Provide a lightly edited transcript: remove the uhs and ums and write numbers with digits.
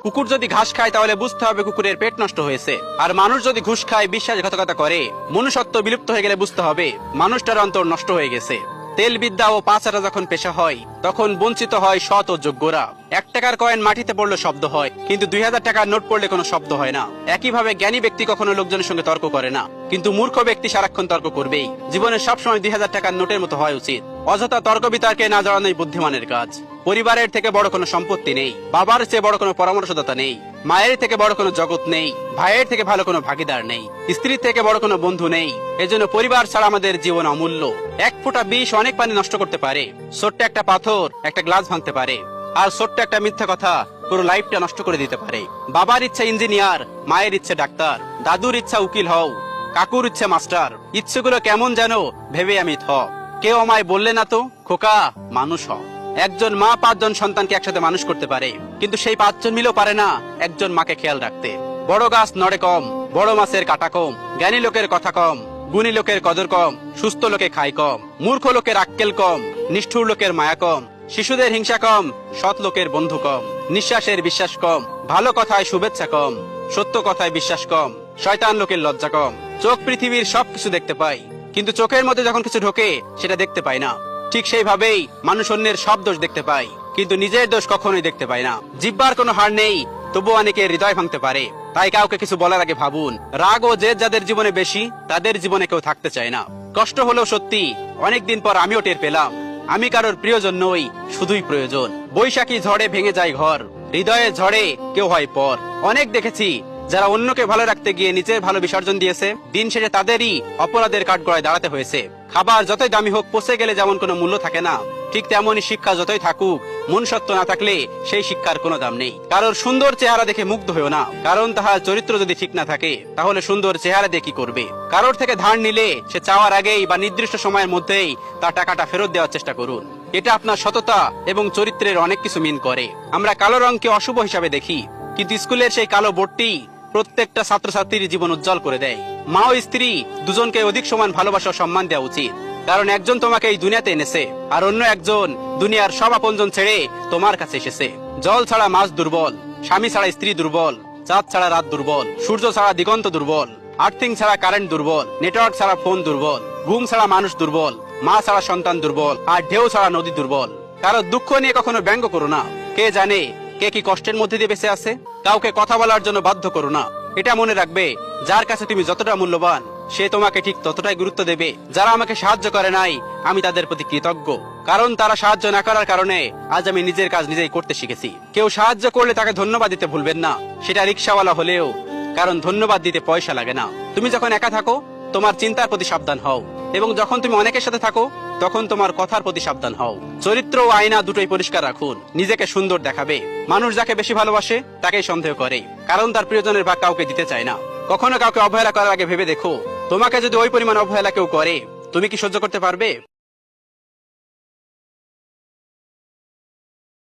কুকুর যদি ঘাস খায় তাহলে বুঝতে হবে কুকুরের পেট নষ্ট হয়েছে, আর মানুষ যদি ঘুষ খায়, বিশ্বাসঘাতকতা করে, মনুষ্যত্ব বিলুপ্ত হয়ে গেলে বুঝতে হবে মানুষটার অন্তর নষ্ট হয়ে গেছে। তেল বিদ্যা ও পাচারা যখন পেশা হয় তখন বঞ্চিত হয় সৎ ও যোগ্যরা। 1 টাকার কয়েন মাটিতে পড়লে শব্দ হয়, কিন্তু 2000 টাকার নোট পড়লে কোনো শব্দ হয় না। একইভাবে জ্ঞানী ব্যক্তি কখনো লোকজনের সঙ্গে তর্ক করে না, কিন্তু মূর্খ ব্যক্তি সারাক্ষণ তর্ক করবেই। জীবনে সবসময় 2000 টাকার নোটের মতো হওয়া উচিত। অযথা তর্ক বিতর্কে না জড়ানোই বুদ্ধিমানের কাজ। পরিবারের থেকে বড় কোনো সম্পত্তি নেই, বাবার চেয়ে বড় কোনো পরামর্শদাতা নেই, মায়ের থেকে বড় কোনো জগৎ নেই, ভাইয়ের থেকে ভালো কোনো ভাগিদার নেই, স্ত্রীর থেকে বড় কোনো বন্ধু নেই। এজন্য পরিবার ছাড়া আমাদের জীবন অমূল্য। 1 ফোঁটা বিষ অনেক পানি নষ্ট করতে পারে। ছোট্ট একটা পাথর একটা গ্লাস ভাঙতে পারে, আর ছোট্ট একটা মিথ্যা কথা পুরো লাইফটা নষ্ট করে দিতে পারে। বাবার ইচ্ছা ইঞ্জিনিয়ার, মায়ের ইচ্ছে ডাক্তার, দাদুর ইচ্ছা উকিল হও, কাকুর ইচ্ছে মাস্টার। ইচ্ছেগুলো কেমন যেন ভেবে আমি কেউ আমায় বললে না তো, খোকা মানুষ হ। একজন মা 5 জন সন্তানকে একসাথে মানুষ করতে পারে, কিন্তু সেই 5 জন মিলেও পারে না একজন মাকে খেয়াল রাখতে। বড় গাছ নড়ে কম, বড় মাছের কাটা কম, জ্ঞানী লোকের কথা কম, গুণী লোকের কদর কম, সুস্থ লোকে খায় কম, মূর্খ লোকের আক্কেল কম, নিষ্ঠুর লোকের মায়া কম, শিশুদের হিংসা কম, সৎ লোকের বন্ধু কম, নিঃশ্বাসের বিশ্বাস কম, ভালো কথায় শুভেচ্ছা কম, সত্য কথায় বিশ্বাস কম, শয়তান লোকের লজ্জা কম। চোখ পৃথিবীর সবকিছু দেখতে পায়, কিন্তু চোখের মধ্যে যখন কিছু ঢোকে সেটা দেখতে পায় না। ঠিক সেইভাবেই মানুষ অন্যের সব দোষ দেখতে পায়, কিন্তু নিজের দোষ কখনোই দেখতে পায় না। জিহ্বার কোনো হার নেই, তবু অনেকে হৃদয় ভাঙতে পারে। তাই কাউকে কিছু বলার আগে ভাবুন। রাগ ও জেদ যাদের জীবনে বেশি, তাদের জীবনে কেউ থাকতে চায় না। কষ্ট হলেও সত্যি, অনেকদিন পর আমিও টের পেলাম আমি কারোর প্রিয়জন নই, শুধুই প্রয়োজন। বৈশাখী ঝড়ে ভেঙে যায় ঘর, হৃদয়ে ঝড়ে কেউ হয় পর। অনেক দেখেছি যারা অন্যকে ভালো রাখতে গিয়ে নিজের ভালো বিসর্জন দিয়েছে, দিন শেষে তাদেরই অপরাধের কাঠগড়ায় দাঁড়াতে হয়েছে। খাবার যতই দামি হোক, পচে গেলে যেমন কোনো মূল্য থাকে না, ঠিক তেমনই শিক্ষা যতই থাকুক, মনুষ্যত্ব না থাকলে সেই শিক্ষার কোনো দাম নেই। কারোর সুন্দর চেহারা দেখে মুগ্ধ হয়েও না, কারণ তাহার চরিত্র যদি ঠিক না থাকে তাহলে সুন্দর চেহারা দিয়ে কি করবে। কারোর থেকে ধার নিলে সে চাওয়ার আগেই বা নির্দিষ্ট সময়ের মধ্যেই তার টাকাটা ফেরত দেওয়ার চেষ্টা করুন। এটা আপনার সততা এবং চরিত্রের অনেক কিছু মিন করে। আমরা কালো রঙকে অশুভ হিসাবে দেখি, কিন্তু স্কুলের সেই কালো বোর্ডটি প্রত্যেকটা ছাত্রছাত্রীর জীবন উজ্জ্বল করে দেয়। মা ও স্ত্রী দুজনকে অধিক সমান ভালোবাসা ও সম্মান দেওয়া উচিত, কারণ একজন তোমাকে এই দুনিয়াতে এনেছে, আর অন্য একজন দুনিয়ার সব আপনজন ছেড়ে তোমার কাছে এসেছে। জল ছাড়া মাছ দুর্বল, স্বামী ছাড়া স্ত্রী দুর্বল, চাঁদ ছাড়া রাত দুর্বল, সূর্য ছাড়া দিগন্ত দুর্বল, আর্থিং ছাড়া কারেন্ট দুর্বল, নেটওয়ার্ক ছাড়া ফোন দুর্বল, ঘুম ছাড়া মানুষ দুর্বল, মা ছাড়া সন্তান দুর্বল, আর ঢেউ ছাড়া নদী দুর্বল। কারো দুঃখ নিয়ে কখনো ব্যঙ্গ করো না, কে জানে কে কি কষ্টের মধ্যে দিয়ে বেঁচে আছে। কাউকে কথা বলার জন্য বাধ্য করো না। এটা মনে রাখবে, যার কাছে তুমি যতটা মূল্যবান, সে তোমাকে ঠিক ততটাই গুরুত্ব দেবে। যারা আমাকে সাহায্য করে নাই, আমি তাদের প্রতি কৃতজ্ঞ, কারণ তারা সাহায্য না করার কারণে আজ আমি নিজের কাজ নিজেই করতে শিখেছি। কেউ সাহায্য করলে তাকে ধন্যবাদ দিতে ভুলবেন না, সেটা রিক্সাওয়ালা হলেও, কারণ ধন্যবাদ দিতে পয়সা লাগে না। তুমি যখন একা থাকো, তোমার চিন্তার প্রতি সাবধান হও, এবং যখন তুমি অনেকের সাথে থাকো, তখন তোমার কথার প্রতি সাবধান হও। চরিত্র ও আয়না দুটোই পরিষ্কার রাখুন। নিজেকে সুন্দর দেখাবে। মানুষ যাকে বেশি ভালোবাসে তাকেই সন্দেহ করে, কারণ তার প্রিয়জনের ভাগ কাউকে দিতে চায় না। কখনো কাউকে অবহেলা করার আগে ভেবে দেখো, তোমাকে যদি ওই পরিমাণ অবহেলা কেউ করে, তুমি কি সহ্য করতে পারবে?